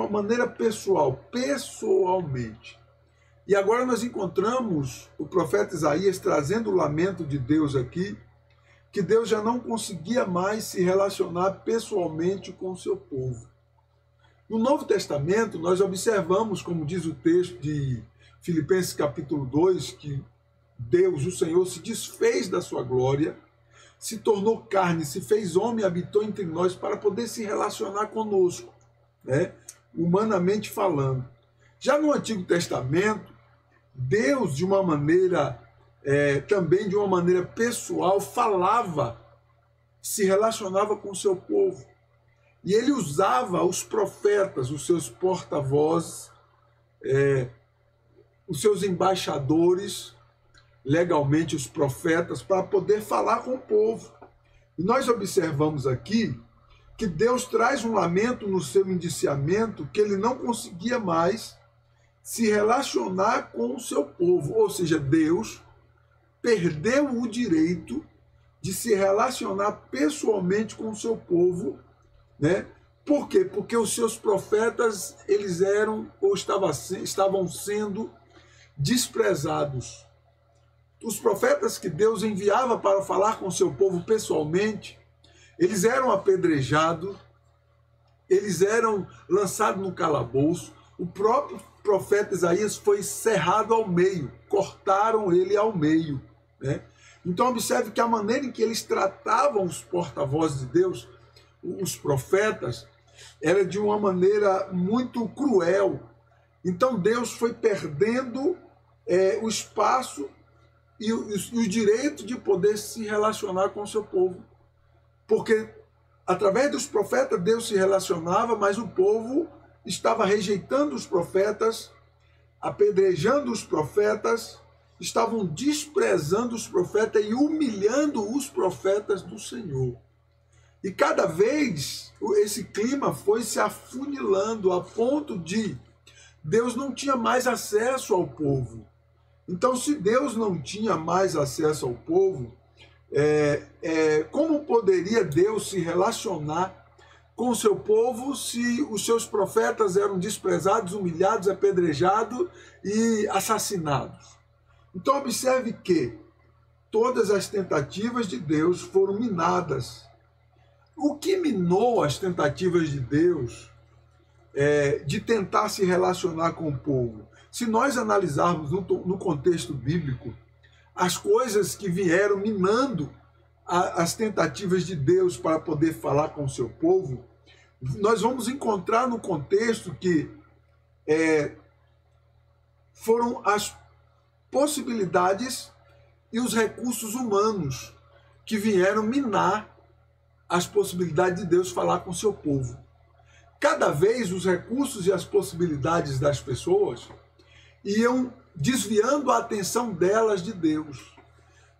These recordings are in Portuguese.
uma maneira pessoal, pessoalmente. E agora nós encontramos o profeta Isaías trazendo o lamento de Deus aqui, que Deus já não conseguia mais se relacionar pessoalmente com o seu povo. No Novo Testamento, nós observamos, como diz o texto de Filipenses capítulo 2, que Deus, o Senhor, se desfez da sua glória, se tornou carne, se fez homem e habitou entre nós para poder se relacionar conosco, né? Humanamente falando. Já no Antigo Testamento, Deus, de uma maneira, também de uma maneira pessoal, falava, se relacionava com o seu povo. E ele usava os profetas, os seus porta-vozes, os seus embaixadores, legalmente os profetas, para poder falar com o povo. E nós observamos aqui que Deus traz um lamento no seu indiciamento, que ele não conseguia mais se relacionar com o seu povo. Ou seja, Deus perdeu o direito de se relacionar pessoalmente com o seu povo, né? Por quê? Porque os seus profetas, eles eram ou estavam sendo desprezados. Os profetas que Deus enviava para falar com o seu povo pessoalmente, eles eram apedrejados, eles eram lançados no calabouço. O próprio profeta Isaías foi cerrado ao meio, cortaram ele ao meio, né? Então observe que a maneira em que eles tratavam os porta-vozes de Deus, os profetas, era de uma maneira muito cruel. Então Deus foi perdendo o espaço e o direito de poder se relacionar com o seu povo. Porque através dos profetas Deus se relacionava, mas o povo estava rejeitando os profetas, apedrejando os profetas, estavam desprezando os profetas e humilhando os profetas do Senhor. E cada vez esse clima foi se afunilando a ponto de Deus não tinha mais acesso ao povo. Então, se Deus não tinha mais acesso ao povo, como poderia Deus se relacionar com o seu povo se os seus profetas eram desprezados, humilhados, apedrejados e assassinados? Então, observe que todas as tentativas de Deus foram minadas. O que minou as tentativas de Deus de tentar se relacionar com o povo? Se nós analisarmos no contexto bíblico, as coisas que vieram minando as tentativas de Deus para poder falar com o seu povo, nós vamos encontrar no contexto que foram as possibilidades e os recursos humanos que vieram minar as possibilidades de Deus falar com o seu povo. Cada vez os recursos e as possibilidades das pessoas iam desviando a atenção delas de Deus.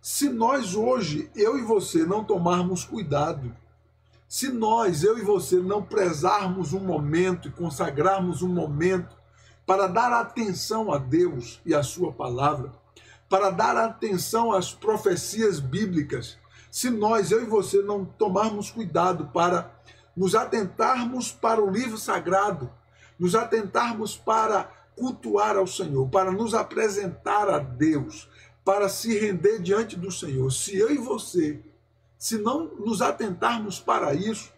Se nós hoje, eu e você, não tomarmos cuidado, se nós, eu e você, não prezarmos um momento e consagrarmos um momento para dar atenção a Deus e a sua palavra, para dar atenção às profecias bíblicas, se nós, eu e você, não tomarmos cuidado para nos atentarmos para o livro sagrado, nos atentarmos para cultuar ao Senhor, para nos apresentar a Deus, para se render diante do Senhor. Se eu e você, se não nos atentarmos para isso,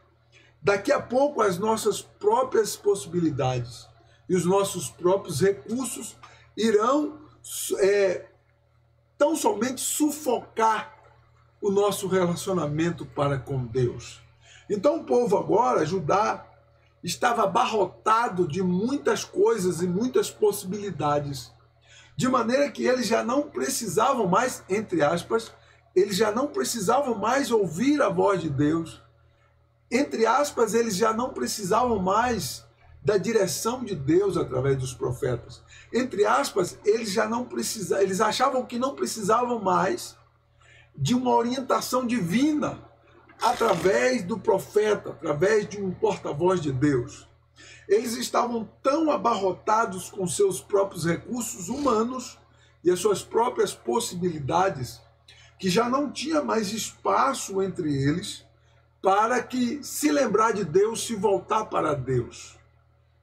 daqui a pouco as nossas próprias possibilidades e os nossos próprios recursos irão tão somente sufocar o nosso relacionamento para com Deus. Então o povo agora, Judá, estava abarrotado de muitas coisas e muitas possibilidades, de maneira que eles já não precisavam mais, entre aspas, eles já não precisavam mais ouvir a voz de Deus. Entre aspas, eles já não precisavam mais da direção de Deus através dos profetas. Entre aspas, eles já não precisavam, eles achavam que não precisavam mais de uma orientação divina através do profeta, através de um porta-voz de Deus. Eles estavam tão abarrotados com seus próprios recursos humanos e as suas próprias possibilidades que já não tinha mais espaço entre eles para que se lembrar de Deus, se voltar para Deus.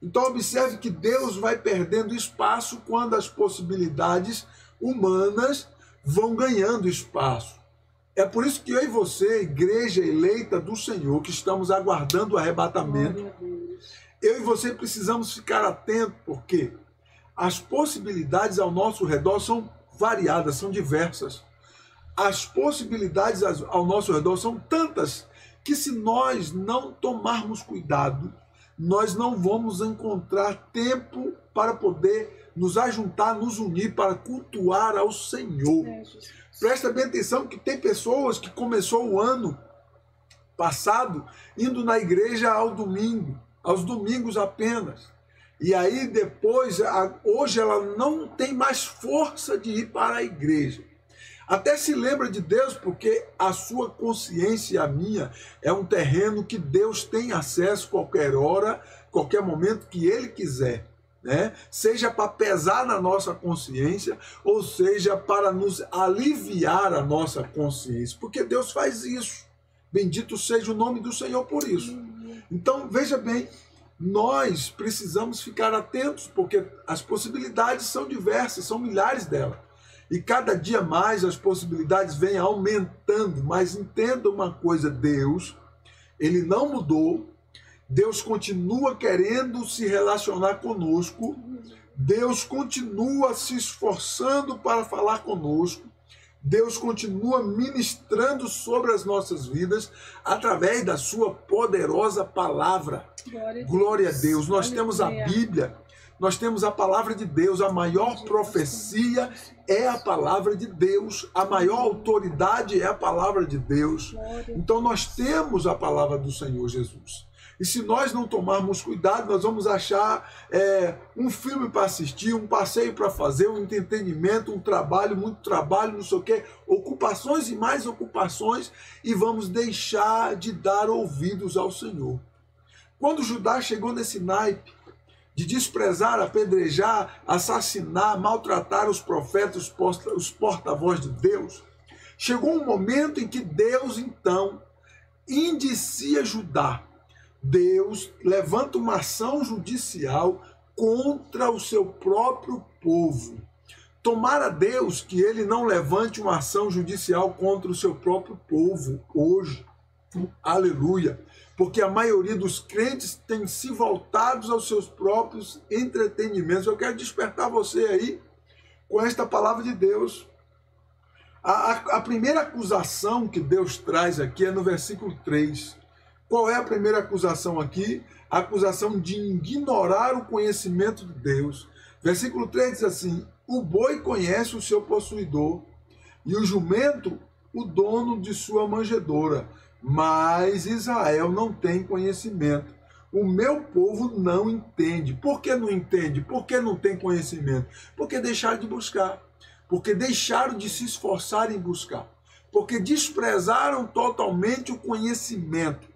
Então observe que Deus vai perdendo espaço quando as possibilidades humanas vão ganhando espaço. É por isso que eu e você, igreja eleita do Senhor, que estamos aguardando o arrebatamento, eu e você precisamos ficar atentos, porque as possibilidades ao nosso redor são variadas, são diversas. As possibilidades ao nosso redor são tantas que, se nós não tomarmos cuidado, nós não vamos encontrar tempo para poder nos ajuntar, nos unir para cultuar ao Senhor. Presta bem atenção que tem pessoas que começou o ano passado indo na igreja ao domingo, aos domingos apenas. E aí depois, hoje ela não tem mais força de ir para a igreja. Até se lembra de Deus, porque a sua consciência e a minha é um terreno que Deus tem acesso qualquer hora, qualquer momento que Ele quiser, né? Seja para pesar na nossa consciência, ou seja para nos aliviar a nossa consciência, porque Deus faz isso. Bendito seja o nome do Senhor por isso. Então, veja bem, nós precisamos ficar atentos, porque as possibilidades são diversas, são milhares delas. E cada dia mais as possibilidades vêm aumentando. Mas entenda uma coisa, Deus, Ele não mudou. Deus continua querendo se relacionar conosco. Deus continua se esforçando para falar conosco. Deus continua ministrando sobre as nossas vidas através da sua poderosa palavra. Glória a Deus. Nós temos a Bíblia. Nós temos a palavra de Deus, a maior profecia é a palavra de Deus, a maior autoridade é a palavra de Deus. Então nós temos a palavra do Senhor Jesus. E se nós não tomarmos cuidado, nós vamos achar um filme para assistir, um passeio para fazer, um entretenimento, um trabalho, muito trabalho, não sei o quê, ocupações e mais ocupações, e vamos deixar de dar ouvidos ao Senhor. Quando Judá chegou nesse naipe, de desprezar, apedrejar, assassinar, maltratar os profetas, os porta-voz de Deus, chegou um momento em que Deus, então, indicia Judá. Deus levanta uma ação judicial contra o seu próprio povo. Tomara Deus que ele não levante uma ação judicial contra o seu próprio povo hoje. Aleluia. Porque a maioria dos crentes tem se voltados aos seus próprios entretenimentos. Eu quero despertar você aí com esta palavra de Deus. A primeira acusação que Deus traz aqui é no versículo 3. Qual é a primeira acusação aqui? A acusação de ignorar o conhecimento de Deus. Versículo 3 diz assim: o boi conhece o seu possuidor, e o jumento o dono de sua manjedoura. Mas Israel não tem conhecimento. O meu povo não entende. Por que não entende? Por que não tem conhecimento? Porque deixaram de buscar. Porque deixaram de se esforçar em buscar. Porque desprezaram totalmente o conhecimento.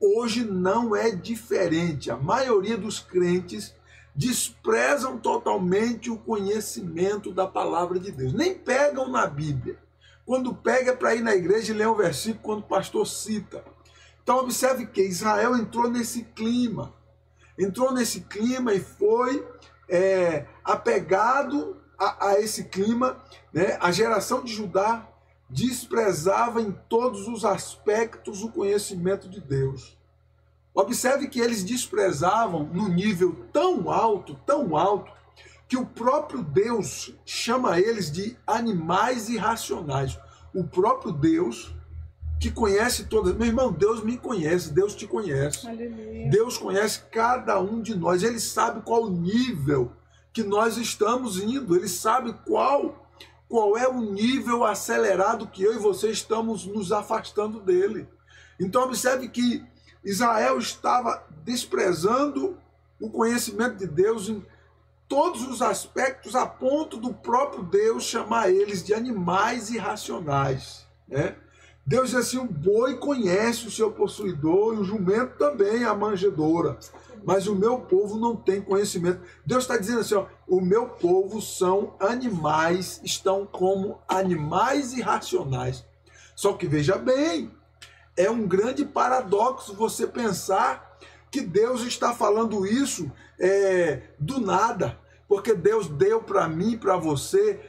Hoje não é diferente. A maioria dos crentes desprezam totalmente o conhecimento da palavra de Deus. Nem pegam na Bíblia. Quando pega para ir na igreja e ler um versículo quando o pastor cita. Então observe que Israel entrou nesse clima. Entrou nesse clima e foi apegado a esse clima. Né? A geração de Judá desprezava em todos os aspectos o conhecimento de Deus. Observe que eles desprezavam no nível tão alto, que o próprio Deus chama eles de animais irracionais. O próprio Deus, que conhece todas... Meu irmão, Deus me conhece, Deus te conhece. Aleluia. Deus conhece cada um de nós. Ele sabe qual o nível que nós estamos indo. Ele sabe qual é o nível acelerado que eu e você estamos nos afastando dele. Então observe que Israel estava desprezando o conhecimento de Deus em todos os aspectos, a ponto do próprio Deus chamar eles de animais irracionais. Né? Deus diz assim: o boi conhece o seu possuidor e o jumento também a manjedoura, mas o meu povo não tem conhecimento. Deus está dizendo assim: ó, o meu povo são animais, estão como animais irracionais. Só que veja bem, é um grande paradoxo você pensar que Deus está falando isso do nada, porque Deus deu para mim e para você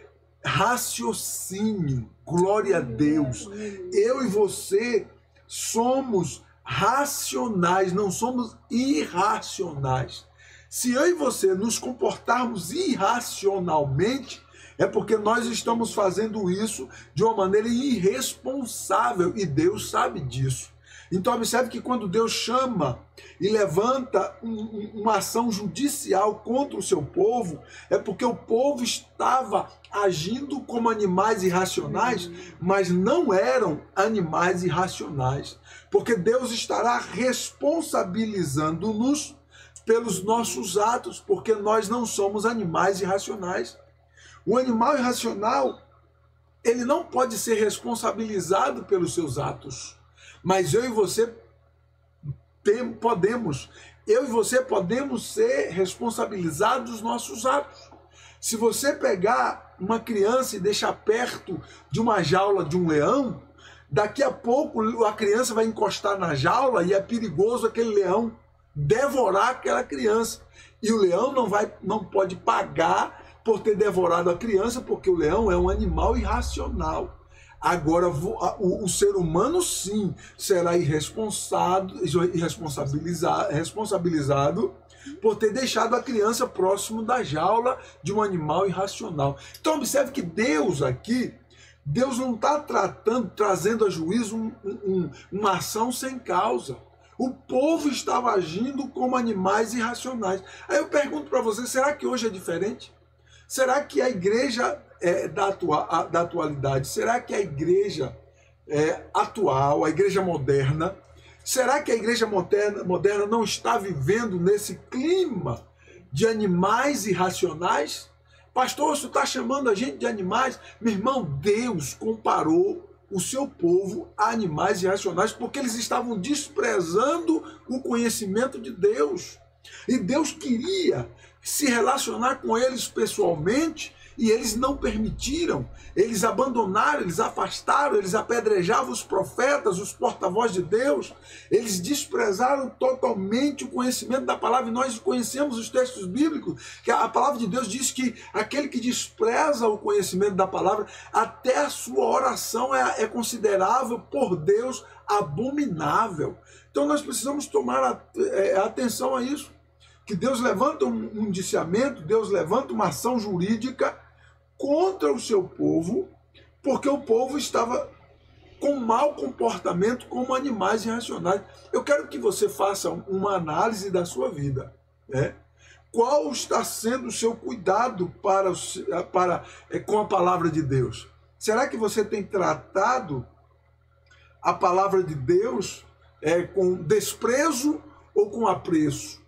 raciocínio. Glória a Deus. Eu e você somos racionais, não somos irracionais. Se eu e você nos comportarmos irracionalmente, é porque nós estamos fazendo isso de uma maneira irresponsável, e Deus sabe disso. Então observe que quando Deus chama e levanta uma ação judicial contra o seu povo, é porque o povo estava agindo como animais irracionais, mas não eram animais irracionais. Porque Deus estará responsabilizando-nos pelos nossos atos, porque nós não somos animais irracionais. O animal irracional, ele não pode ser responsabilizado pelos seus atos. Mas eu e você podemos ser responsabilizados dos nossos atos. Se você pegar uma criança e deixar perto de uma jaula de um leão, daqui a pouco a criança vai encostar na jaula e é perigoso aquele leão devorar aquela criança. E o leão não pode pagar por ter devorado a criança, porque o leão é um animal irracional. Agora, o ser humano, sim, será responsabilizado por ter deixado a criança próximo da jaula de um animal irracional. Então, observe que Deus aqui, Deus não está trazendo a juízo uma ação sem causa. O povo estava agindo como animais irracionais. Aí eu pergunto para você, será que hoje é diferente? Será que a igreja da atualidade, será que a igreja atual, a igreja moderna, será que a igreja moderna não está vivendo nesse clima de animais irracionais? Pastor, você está chamando a gente de animais? Meu irmão, Deus comparou o seu povo a animais irracionais porque eles estavam desprezando o conhecimento de Deus. E Deus queria se relacionar com eles pessoalmente e eles não permitiram. Eles abandonaram, eles afastaram, eles apedrejavam os profetas, os porta-voz de Deus. Eles desprezaram totalmente o conhecimento da palavra. E nós conhecemos os textos bíblicos, que a palavra de Deus diz que aquele que despreza o conhecimento da palavra, até a sua oração é considerável por Deus abominável. Então nós precisamos tomar atenção a isso. Que Deus levanta um indiciamento, Deus levanta uma ação jurídica contra o seu povo, porque o povo estava com mau comportamento como animais irracionais. Eu quero que você faça uma análise da sua vida, né? Qual está sendo o seu cuidado com a palavra de Deus? Será que você tem tratado a palavra de Deus com desprezo ou com apreço?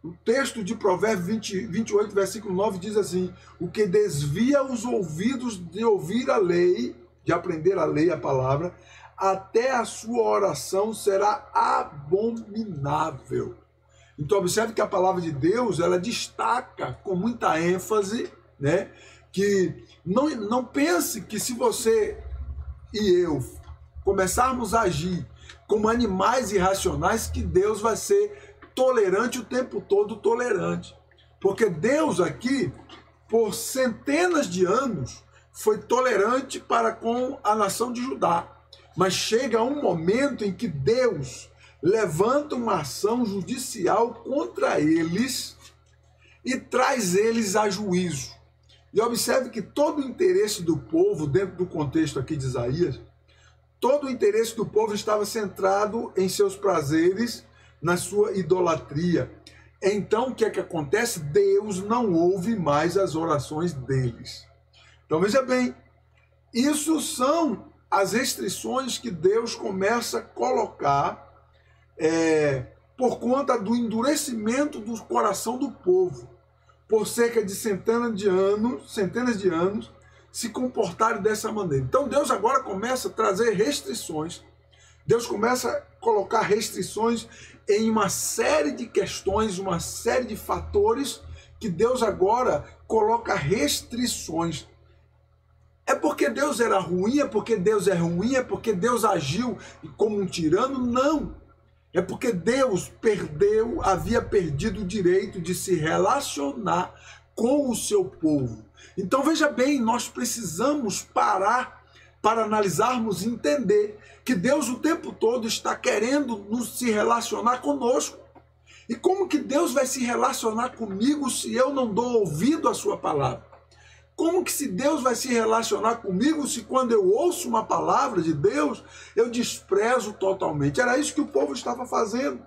O texto de Provérbios 28, versículo 9 diz assim: o que desvia os ouvidos de ouvir a lei, de aprender a lei, a palavra, até a sua oração será abominável. Então observe que a palavra de Deus, ela destaca com muita ênfase, né, que não pense que se você e eu começarmos a agir como animais irracionais, que Deus vai ser tolerante o tempo todo, tolerante. Porque Deus aqui, por centenas de anos, foi tolerante para com a nação de Judá. Mas chega um momento em que Deus levanta uma ação judicial contra eles e traz eles a juízo. E observe que todo o interesse do povo, dentro do contexto aqui de Isaías, todo o interesse do povo estava centrado em seus prazeres, na sua idolatria. Então o que é que acontece? Deus não ouve mais as orações deles. Então veja bem, isso são as restrições que Deus começa a colocar por conta do endurecimento do coração do povo, por cerca de centenas de anos se comportarem dessa maneira. Então Deus agora começa a trazer restrições. Deus começa a colocar restrições em uma série de questões, uma série de fatores que Deus agora coloca restrições. É porque Deus era ruim, é porque Deus é ruim, é porque Deus agiu como um tirano? Não. É porque Deus havia perdido o direito de se relacionar com o seu povo. Então veja bem, nós precisamos parar para analisarmos e entender que Deus o tempo todo está querendo se relacionar conosco. E como que Deus vai se relacionar comigo se eu não dou ouvido à sua palavra? Como que se Deus vai se relacionar comigo se quando eu ouço uma palavra de Deus, eu desprezo totalmente? Era isso que o povo estava fazendo.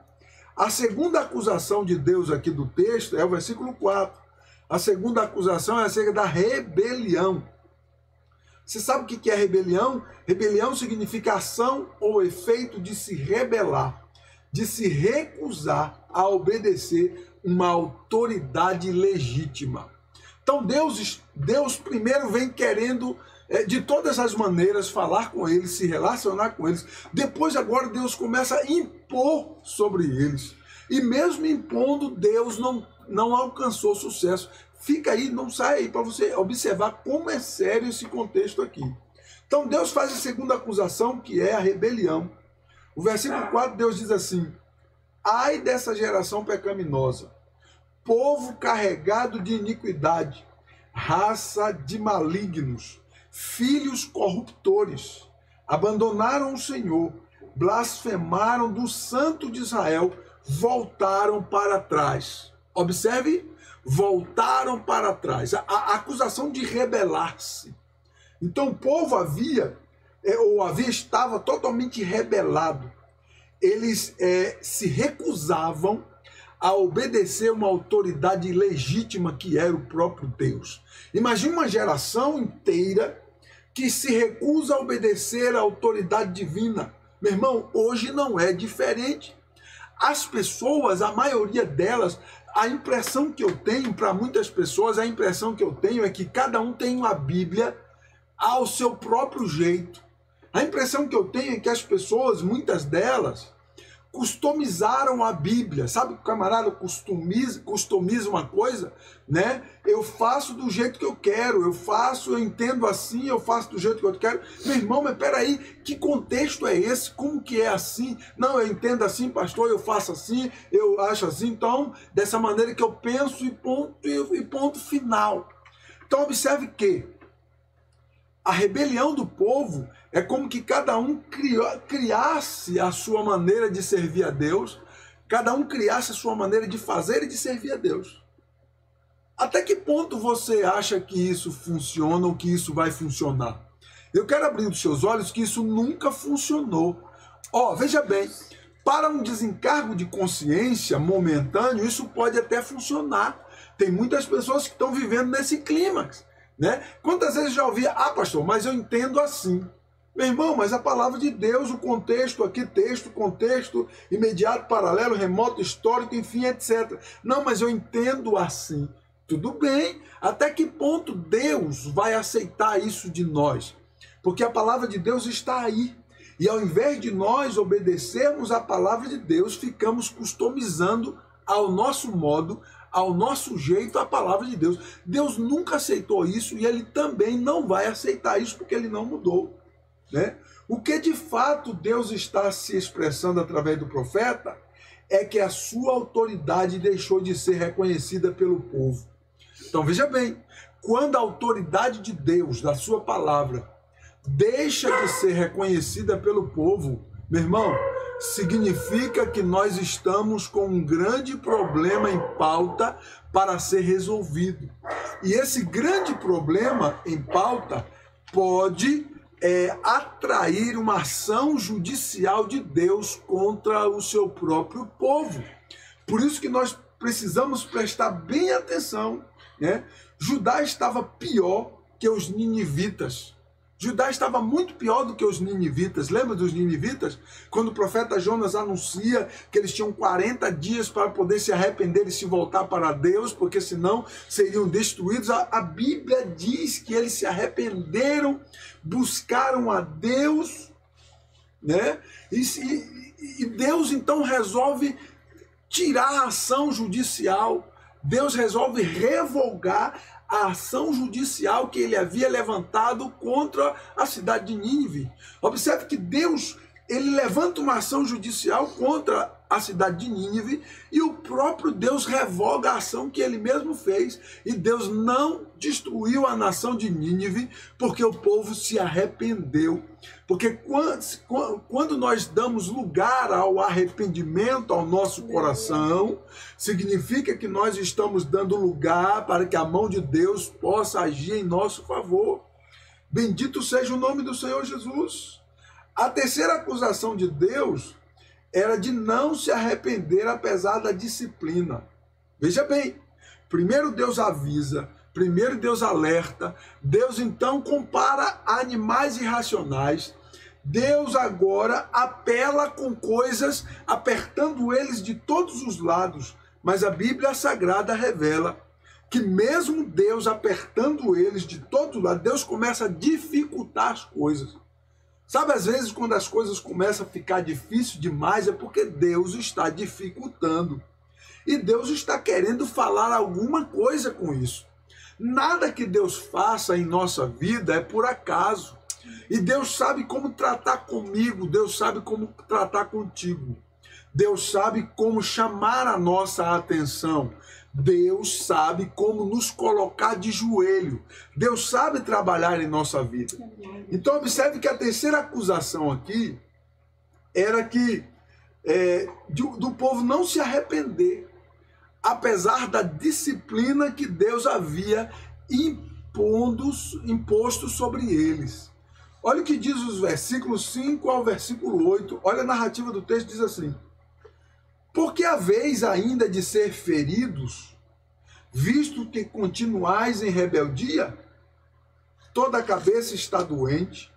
A segunda acusação de Deus aqui do texto é o versículo 4. A segunda acusação é acerca da rebelião. Você sabe o que é rebelião? Rebelião significa ação ou efeito de se rebelar, de se recusar a obedecer uma autoridade legítima. Então Deus primeiro vem querendo, de todas as maneiras, falar com eles, se relacionar com eles. Depois agora Deus começa a impor sobre eles. E mesmo impondo, Deus não alcançou sucesso. Fica aí, não sai aí para você observar como é sério esse contexto aqui. Então Deus faz a segunda acusação, que é a rebelião. O versículo 4, Deus diz assim: ai dessa geração pecaminosa, povo carregado de iniquidade, raça de malignos, filhos corruptores, abandonaram o Senhor, blasfemaram do Santo de Israel, voltaram para trás. Observe, voltaram para trás. A acusação de rebelar-se. Então o povo estava totalmente rebelado. Eles se recusavam a obedecer uma autoridade legítima que era o próprio Deus. Imagine uma geração inteira que se recusa a obedecer à autoridade divina. Meu irmão, hoje não é diferente. As pessoas, a maioria delas, a impressão que eu tenho, para muitas pessoas, a impressão que eu tenho é que cada um tem uma Bíblia ao seu próprio jeito. A impressão que eu tenho é que as pessoas, muitas delas, customizaram a Bíblia. Sabe que o camarada customiza uma coisa, né? Eu faço do jeito que eu quero, eu entendo assim, eu faço do jeito que eu quero. Meu irmão, mas peraí, que contexto é esse? Como que é assim? Não, eu entendo assim, pastor, eu faço assim, eu acho assim, então, dessa maneira que eu penso e ponto final. Então, observe que a rebelião do povo é como que cada um criasse a sua maneira de servir a Deus, cada um criasse a sua maneira de fazer e de servir a Deus. Até que ponto você acha que isso funciona ou que isso vai funcionar? Eu quero abrir os seus olhos que isso nunca funcionou. Veja bem, para um desencargo de consciência momentâneo, isso pode até funcionar. Tem muitas pessoas que estão vivendo nesse clímax, né? Quantas vezes já ouvi, pastor, mas eu entendo assim. Meu irmão, mas a palavra de Deus, o contexto aqui, texto, contexto, imediato, paralelo, remoto, histórico, enfim, etc. Não, mas eu entendo assim. Tudo bem. Até que ponto Deus vai aceitar isso de nós? Porque a palavra de Deus está aí. E ao invés de nós obedecermos a palavra de Deus, ficamos customizando ao nosso modo, ao nosso jeito, a palavra de Deus. Deus nunca aceitou isso e ele também não vai aceitar isso porque ele não mudou, né? O que de fato Deus está se expressando através do profeta é que a sua autoridade deixou de ser reconhecida pelo povo. Então veja bem, quando a autoridade de Deus, da sua palavra, deixa de ser reconhecida pelo povo, meu irmão, significa que nós estamos com um grande problema em pauta para ser resolvido. E esse grande problema em pauta pode atrair uma ação judicial de Deus contra o seu próprio povo. Por isso que nós precisamos prestar bem atenção, né? Judá estava pior que os ninivitas. Judá estava muito pior do que os ninivitas. Lembra dos ninivitas? Quando o profeta Jonas anuncia que eles tinham 40 dias para poder se arrepender e se voltar para Deus, porque senão seriam destruídos. A Bíblia diz que eles se arrependeram, buscaram a Deus, né? E Deus então resolve tirar a ação judicial. Deus resolve revogar a ação judicial que ele havia levantado contra a cidade de Nínive. Observe que Deus, ele levanta uma ação judicial contra a cidade de Nínive, e o próprio Deus revoga a ação que ele mesmo fez, e Deus não destruiu a nação de Nínive, porque o povo se arrependeu. Porque quando nós damos lugar ao arrependimento ao nosso coração, significa que nós estamos dando lugar para que a mão de Deus possa agir em nosso favor. Bendito seja o nome do Senhor Jesus. A terceira acusação de Deus era de não se arrepender apesar da disciplina. Veja bem, primeiro Deus avisa, primeiro Deus alerta, Deus então compara animais irracionais, Deus agora apela com coisas, apertando eles de todos os lados, mas a Bíblia Sagrada revela que mesmo Deus apertando eles de todos os lados, Deus começa a dificultar as coisas. Sabe, às vezes quando as coisas começam a ficar difícil demais, é porque Deus está dificultando. E Deus está querendo falar alguma coisa com isso. Nada que Deus faça em nossa vida é por acaso. E Deus sabe como tratar comigo, Deus sabe como tratar contigo. Deus sabe como chamar a nossa atenção. Deus sabe como nos colocar de joelho. Deus sabe trabalhar em nossa vida. Então observe que a terceira acusação aqui era que do povo não se arrepender, apesar da disciplina que Deus havia imposto sobre eles. Olha o que diz os versículos 5 ao versículo 8. Olha a narrativa do texto, diz assim: porque haveis ainda de ser feridos, visto que continuais em rebeldia? Toda a cabeça está doente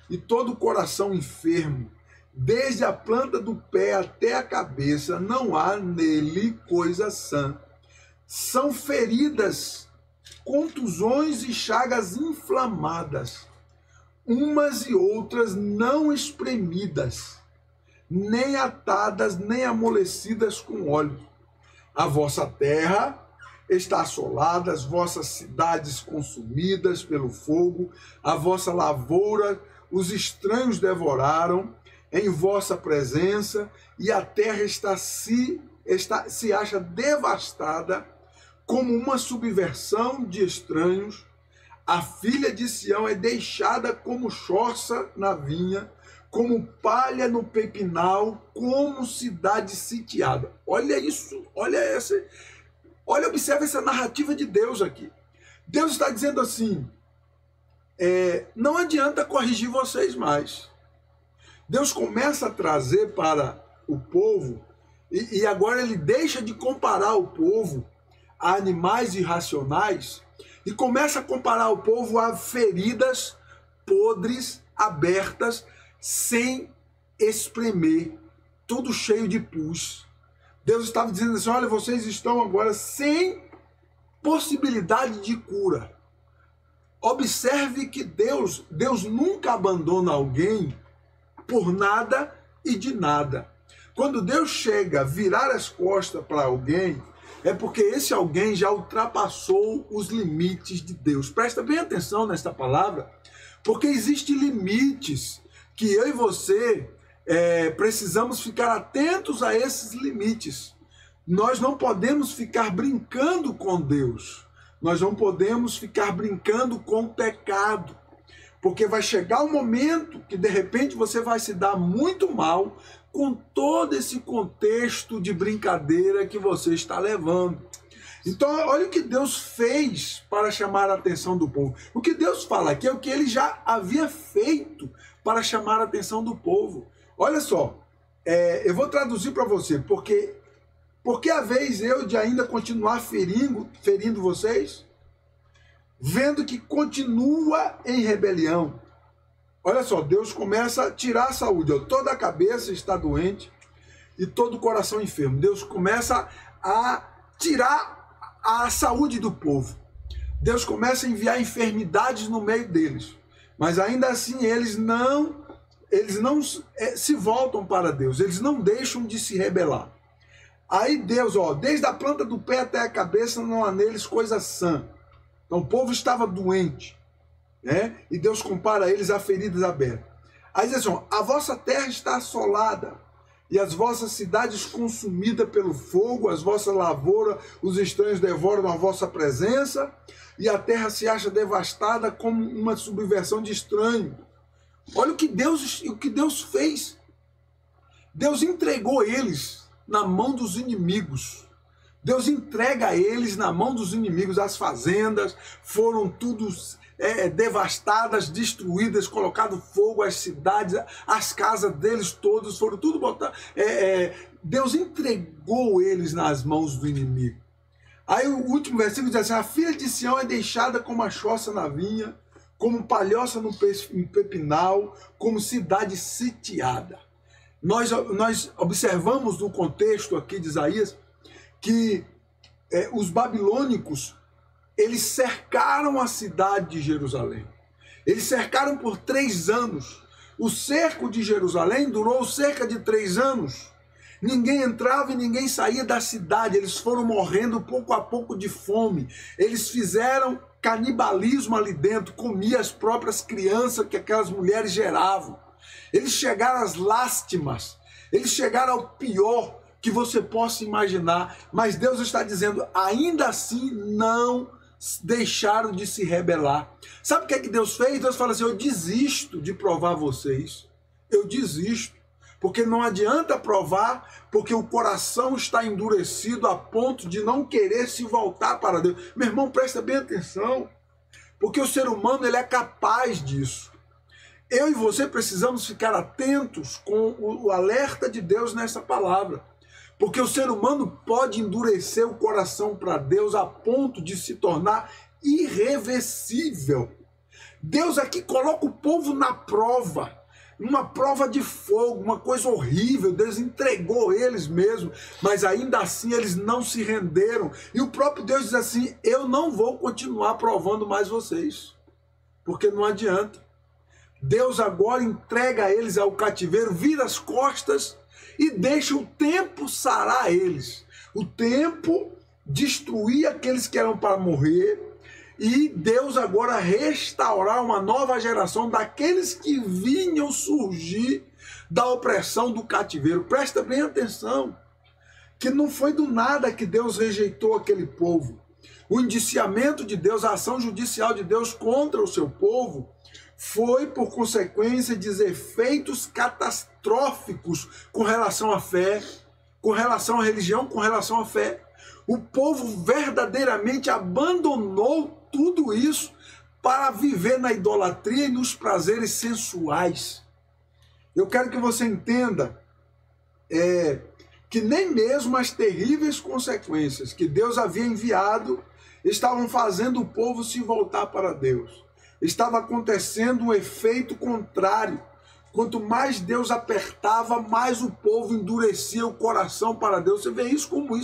e todo o coração enfermo. Desde a planta do pé até a cabeça não há nele coisa sã. São feridas, contusões e chagas inflamadas, umas e outras não espremidas, nem atadas, nem amolecidas com óleo. A vossa terra está assolada, as vossas cidades consumidas pelo fogo, a vossa lavoura os estranhos devoraram em vossa presença, e a terra se acha devastada como uma subversão de estranhos. A filha de Sião é deixada como chorça na vinha, como palha no pepinal, como cidade sitiada. Olha isso, observa essa narrativa de Deus aqui. Deus está dizendo assim, não adianta corrigir vocês mais. Deus começa a trazer para o povo, e agora ele deixa de comparar o povo a animais irracionais, e começa a comparar o povo a feridas podres, abertas, sem espremer, tudo cheio de pus. Deus estava dizendo assim, olha, vocês estão agora sem possibilidade de cura. Observe que Deus nunca abandona alguém por nada e de nada. Quando Deus chega a virar as costas para alguém, é porque esse alguém já ultrapassou os limites de Deus. Presta bem atenção nesta palavra, porque existem limites que eu e você precisamos ficar atentos a esses limites. Nós não podemos ficar brincando com Deus. Nós não podemos ficar brincando com o pecado. Porque vai chegar um momento que de repente você vai se dar muito mal com todo esse contexto de brincadeira que você está levando. Então, olha o que Deus fez para chamar a atenção do povo. O que Deus fala aqui é o que ele já havia feito para chamar a atenção do povo. Olha só, eu vou traduzir para você, porque a vez eu de ainda continuar ferindo vocês, vendo que continua em rebelião. Olha só, Deus começa a tirar a saúde, toda a cabeça está doente e todo o coração enfermo. Deus começa a tirar a saúde do povo. Deus começa a enviar enfermidades no meio deles. Mas ainda assim eles não se voltam para Deus, eles não deixam de se rebelar. Aí Deus, desde a planta do pé até a cabeça não há neles coisa sã. Então o povo estava doente, né? E Deus compara eles a feridas abertas. Aí diz assim, a vossa terra está assolada, e as vossas cidades consumidas pelo fogo, as vossas lavouras, os estranhos devoram a vossa presença, e a terra se acha devastada como uma subversão de estranho. Olha o que Deus fez. Deus entregou eles na mão dos inimigos. Deus entrega eles na mão dos inimigos. As fazendas foram tudo devastadas, destruídas, colocado fogo às cidades, as casas deles todas foram tudo botadas. Deus entregou eles nas mãos do inimigo. Aí o último versículo diz assim: a filha de Sião é deixada como a choça na vinha, como palhoça no pepinal, como cidade sitiada. Nós observamos no contexto aqui de Isaías que os babilônicos, eles cercaram a cidade de Jerusalém. Eles cercaram por 3 anos. O cerco de Jerusalém durou cerca de 3 anos. Ninguém entrava e ninguém saía da cidade. Eles foram morrendo pouco a pouco de fome. Eles fizeram canibalismo ali dentro, comiam as próprias crianças que aquelas mulheres geravam. Eles chegaram às lástimas. Eles chegaram ao pior que você possa imaginar. Mas Deus está dizendo, ainda assim não deixaram de se rebelar. Sabe o que é que Deus fez? Deus fala assim: eu desisto de provar vocês. Eu desisto. Porque não adianta provar, porque o coração está endurecido a ponto de não querer se voltar para Deus. Meu irmão, presta bem atenção. Porque o ser humano, ele é capaz disso. Eu e você precisamos ficar atentos com o alerta de Deus nessa palavra. Porque o ser humano pode endurecer o coração para Deus a ponto de se tornar irreversível. Deus aqui coloca o povo na prova, uma prova de fogo, uma coisa horrível. Deus entregou eles mesmo, mas ainda assim eles não se renderam. E o próprio Deus diz assim: eu não vou continuar provando mais vocês, porque não adianta. Deus agora entrega eles ao cativeiro, vira as costas e deixa o tempo sarar eles. O tempo destruir aqueles que eram para morrer, e Deus agora restaurar uma nova geração daqueles que vinham surgir da opressão do cativeiro. Presta bem atenção, que não foi do nada que Deus rejeitou aquele povo. O indiciamento de Deus, a ação judicial de Deus contra o seu povo, foi por consequência de efeitos catastróficos com relação à fé, com relação à religião, com relação à fé. O povo verdadeiramente abandonou tudo isso para viver na idolatria e nos prazeres sensuais. Eu quero que você entenda que nem mesmo as terríveis consequências que Deus havia enviado estavam fazendo o povo se voltar para Deus. Estava acontecendo um efeito contrário. Quanto mais Deus apertava, mais o povo endurecia o coração para Deus. Você vê isso, como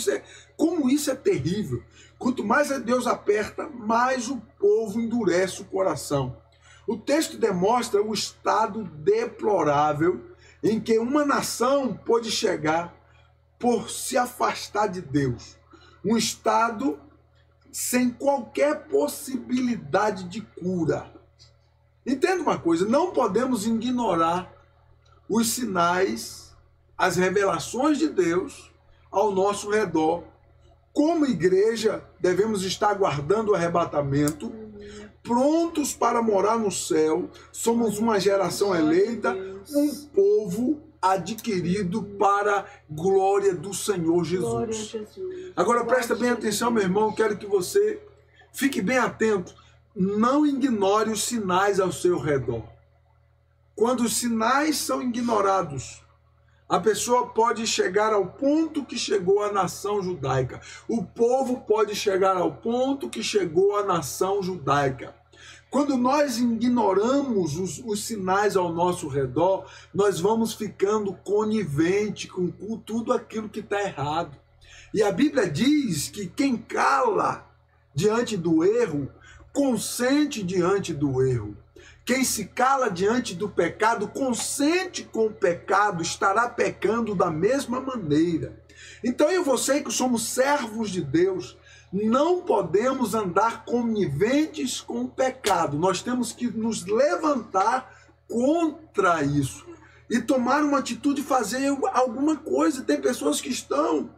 isso é terrível. Quanto mais Deus aperta, mais o povo endurece o coração. O texto demonstra o estado deplorável em que uma nação pôde chegar por se afastar de Deus. Um estado sem qualquer possibilidade de cura. Entenda uma coisa, não podemos ignorar os sinais, as revelações de Deus ao nosso redor. Como igreja, devemos estar aguardando o arrebatamento, prontos para morar no céu. Somos uma geração eleita, um povo adquirido para a glória do Senhor Jesus. Agora presta bem atenção, meu irmão, quero que você fique bem atento. Não ignore os sinais ao seu redor. Quando os sinais são ignorados, a pessoa pode chegar ao ponto que chegou a nação judaica. O povo pode chegar ao ponto que chegou a nação judaica. Quando nós ignoramos os sinais ao nosso redor, nós vamos ficando conivente com tudo aquilo que está errado. E a Bíblia diz que quem cala diante do erro, consente diante do erro. Quem se cala diante do pecado, consente com o pecado, estará pecando da mesma maneira. Então eu e você que somos servos de Deus, não podemos andar coniventes com o pecado. Nós temos que nos levantar contra isso. e tomar uma atitude de fazer alguma coisa. Tem pessoas que estão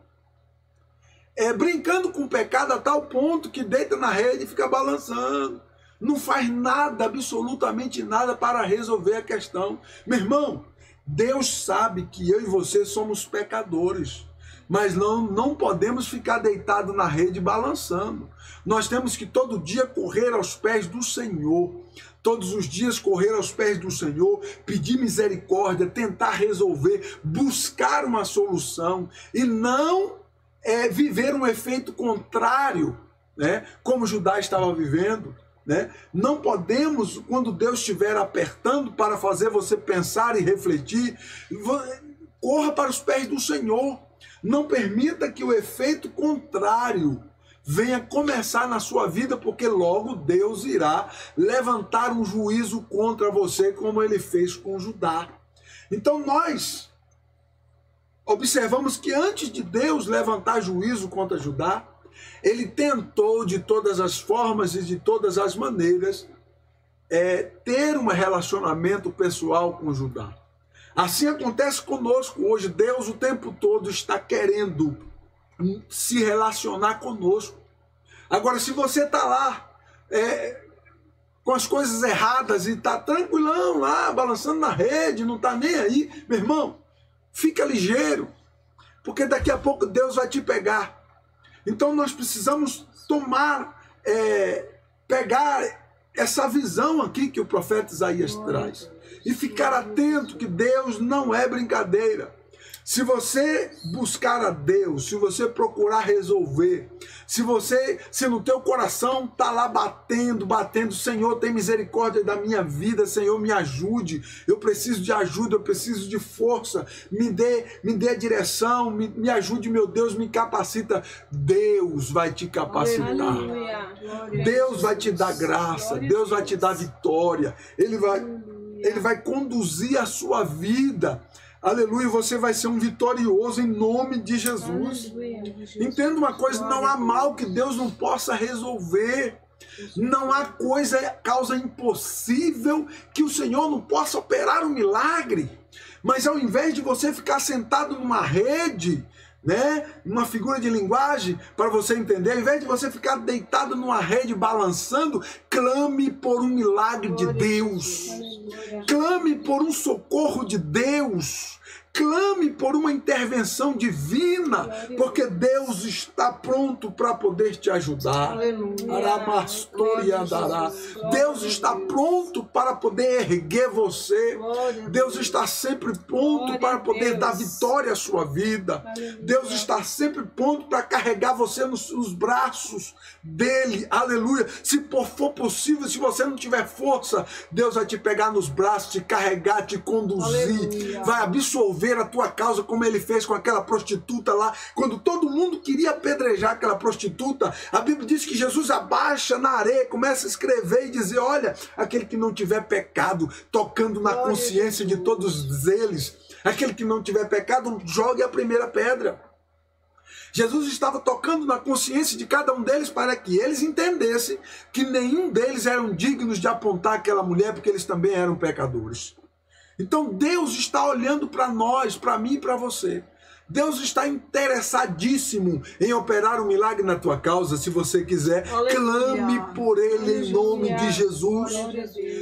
brincando com o pecado a tal ponto que deita na rede e fica balançando. Não faz nada, absolutamente nada para resolver a questão. Meu irmão, Deus sabe que eu e você somos pecadores, mas não podemos ficar deitados na rede balançando. Nós temos que todo dia correr aos pés do Senhor. Todos os dias correr aos pés do Senhor, pedir misericórdia, tentar resolver, buscar uma solução e não viver um efeito contrário, né? Como Judá estava vivendo. Né? Não podemos, quando Deus estiver apertando para fazer você pensar e refletir, corra para os pés do Senhor. Não permita que o efeito contrário venha começar na sua vida, porque logo Deus irá levantar um juízo contra você, como ele fez com Judá. Então nós observamos que antes de Deus levantar juízo contra Judá, ele tentou de todas as formas e de todas as maneiras ter um relacionamento pessoal com Judá. Assim acontece conosco hoje. Deus o tempo todo está querendo se relacionar conosco. Agora, se você está lá com as coisas erradas e está tranquilão lá, balançando na rede, não está nem aí, meu irmão, fica ligeiro, porque daqui a pouco Deus vai te pegar. Então nós precisamos pegar essa visão aqui que o profeta Isaías traz e ficar atento que Deus não é brincadeira. Se você buscar a Deus, se você procurar resolver, se no teu coração está lá batendo, Senhor, tem misericórdia da minha vida, Senhor, me ajude, eu preciso de ajuda, eu preciso de força, me dê a direção, me ajude, meu Deus, me capacita. Deus vai te capacitar. Deus vai te dar graça, Deus vai te dar vitória, Ele vai conduzir a sua vida. Aleluia, você vai ser um vitorioso em nome de Jesus. Entenda uma coisa, não há mal que Deus não possa resolver. Não há causa impossível que o Senhor não possa operar um milagre. Mas ao invés de você ficar sentado numa rede, né, uma figura de linguagem para você entender, ao invés de você ficar deitado numa rede balançando, clame por um milagre de Deus, clame por um socorro de Deus, clame por uma intervenção divina, porque Deus está pronto para poder te ajudar. Deus está pronto para poder erguer você. Deus está sempre pronto para poder dar vitória à sua vida. Deus está sempre pronto para carregar você nos braços dele. Aleluia. Se for possível, se você não tiver força, Deus vai te pegar nos braços, te carregar, te conduzir, vai absorver a tua causa, como ele fez com aquela prostituta lá, quando todo mundo queria apedrejar aquela prostituta. A Bíblia diz que Jesus abaixa na areia, começa a escrever e dizer: olha, aquele que não tiver pecado, tocando na consciência de todos eles, aquele que não tiver pecado, jogue a primeira pedra. Jesus estava tocando na consciência de cada um deles para que eles entendessem que nenhum deles eram dignos de apontar aquela mulher, porque eles também eram pecadores. Então Deus está olhando para nós, para mim e para você. Deus está interessadíssimo em operar um milagre na tua causa. Se você quiser, clame por ele em nome de Jesus.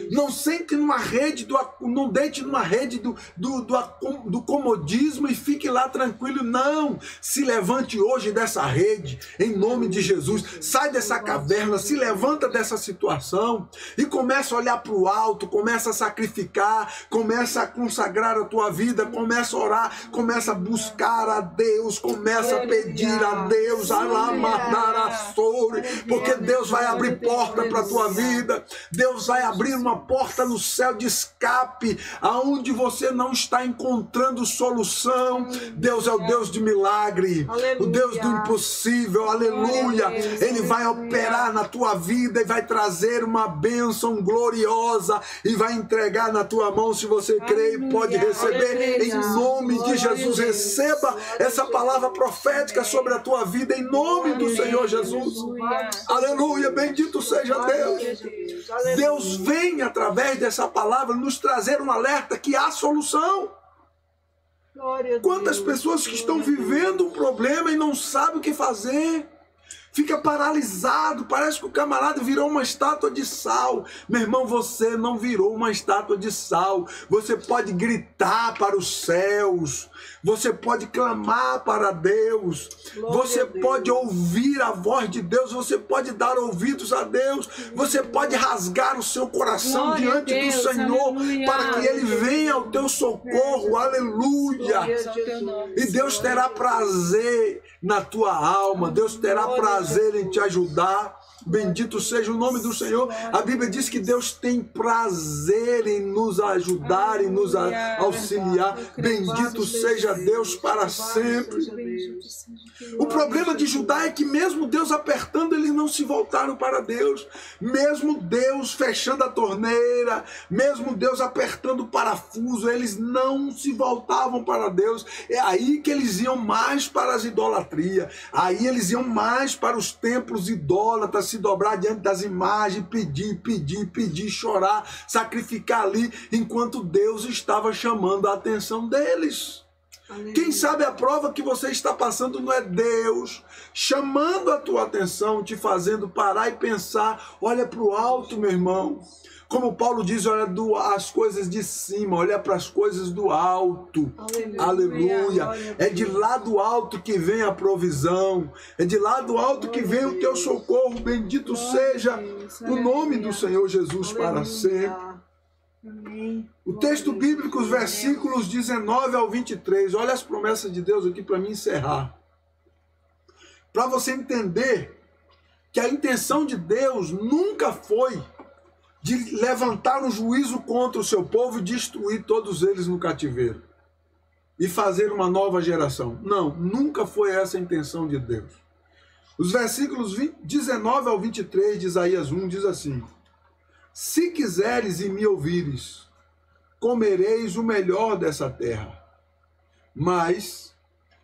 Não sente numa rede, não deite numa rede do comodismo e fique lá tranquilo. Não, se levante hoje dessa rede em nome de Jesus. Sai dessa caverna, se levanta dessa situação e começa a olhar para o alto, começa a sacrificar, começa a consagrar a tua vida, começa a orar, começa a buscar a Deus, começa a pedir a Deus, porque Deus vai abrir porta para a tua vida. Deus vai abrir uma porta no céu de escape, aonde você não está encontrando solução. Deus é o Deus de milagre, o Deus do impossível, aleluia. Ele vai operar na tua vida e vai trazer uma bênção gloriosa e vai entregar na tua mão. Se você crê, pode receber em nome de Jesus. Receba essa palavra profética sobre a tua vida em nome do Senhor Jesus. Aleluia, bendito seja Deus. Deus vem através dessa palavra nos trazer um alerta que há solução. Quantas pessoas que estão vivendo um problema e não sabem o que fazer? Fica paralisado, parece que o camarada virou uma estátua de sal. Meu irmão, você não virou uma estátua de sal. Você pode gritar para os céus, você pode clamar para Deus, você pode ouvir a voz de Deus, você pode dar ouvidos a Deus, você pode rasgar o seu coração diante do Senhor, para que Ele venha ao teu socorro, aleluia. E Deus terá prazer na tua alma, Deus terá prazer em te ajudar. Bendito seja o nome do Senhor. A Bíblia diz que Deus tem prazer em nos ajudar, em nos auxiliar. Bendito seja Deus para sempre. O problema de Judá é que mesmo Deus apertando, eles não se voltaram para Deus. Mesmo Deus fechando a torneira, mesmo Deus apertando o parafuso, eles não se voltavam para Deus. É aí que eles iam mais para as idolatrias. Aí eles iam mais para os templos idólatras, se dobrar diante das imagens, pedir, chorar, sacrificar ali, enquanto Deus estava chamando a atenção deles. Aleluia. Quem sabe a prova que você está passando não é Deus chamando a tua atenção, te fazendo parar e pensar. Olha para o alto, meu irmão. Como Paulo diz, olha as coisas de cima, olha para as coisas do alto. Aleluia. Aleluia. É de lá do alto que vem a provisão. É de lá do alto que vem o teu socorro. Bendito seja o nome do Senhor Jesus para sempre. O texto bíblico, os versículos 19 ao 23. Olha as promessas de Deus aqui para mim encerrar. Para você entender que a intenção de Deus nunca foi de levantar um juízo contra o seu povo e destruir todos eles no cativeiro e fazer uma nova geração. Não, nunca foi essa a intenção de Deus. Os versículos 19 ao 23 de Isaías 1 diz assim: se quiseres e me ouvires, comereis o melhor dessa terra. Mas,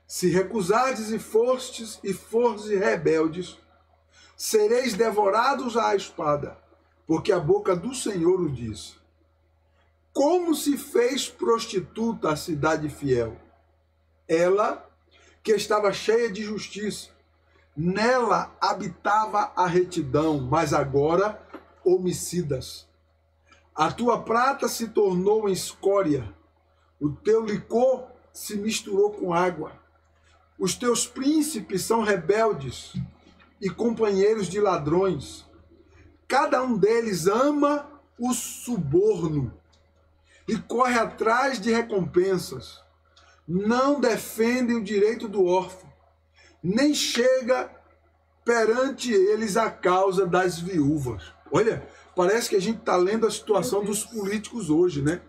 se recusardes e fores rebeldes, sereis devorados à espada, porque a boca do Senhor o diz. Como se fez prostituta a cidade fiel, ela que estava cheia de justiça, nela habitava a retidão, mas agora homicidas. A tua prata se tornou em escória, o teu licor se misturou com água. Os teus príncipes são rebeldes e companheiros de ladrões. Cada um deles ama o suborno e corre atrás de recompensas. Não defendem o direito do órfão, nem chega perante eles a causa das viúvas. Olha, parece que a gente está lendo a situação dos políticos hoje, né?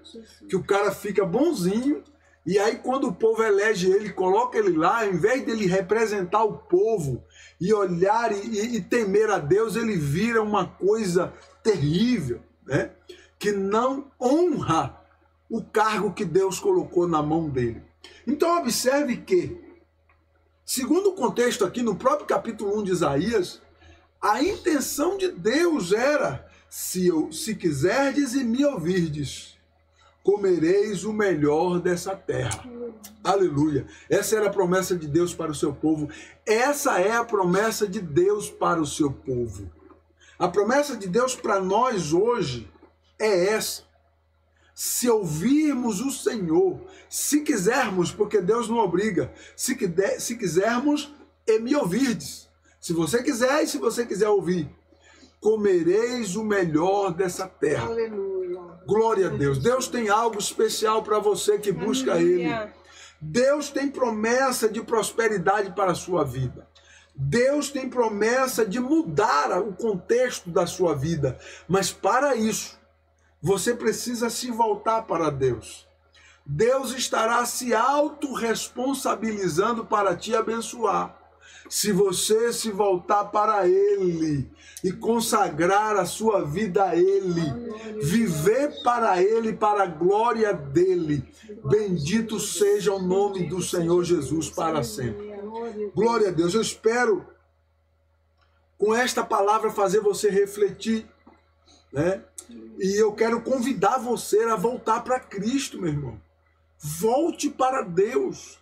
Que o cara fica bonzinho e aí quando o povo elege ele, coloca ele lá, ao invés dele representar o povo e olhar e temer a Deus, ele vira uma coisa terrível, né? Que não honra o cargo que Deus colocou na mão dele. Então observe que, segundo o contexto aqui no próprio capítulo 1 de Isaías, a intenção de Deus era: se quiserdes e me ouvirdes, comereis o melhor dessa terra. Aleluia. Essa era a promessa de Deus para o seu povo. Essa é a promessa de Deus para o seu povo. A promessa de Deus para nós hoje é essa. Se ouvirmos o Senhor, se quisermos, porque Deus não obriga, se quisermos e me ouvirdes. Se você quiser e se você quiser ouvir, comereis o melhor dessa terra. Aleluia. Glória a Deus. Deus tem algo especial para você que busca Aleluia. Ele. Deus tem promessa de prosperidade para a sua vida. Deus tem promessa de mudar o contexto da sua vida. Mas para isso, você precisa se voltar para Deus. Deus estará se autorresponsabilizando para te abençoar. Se você se voltar para Ele e consagrar a sua vida a Ele, viver para Ele, para a glória dEle, bendito seja o nome do Senhor Jesus para sempre. Glória a Deus. Eu espero com esta palavra fazer você refletir, né? E eu quero convidar você a voltar para Cristo, meu irmão. Volte para Deus.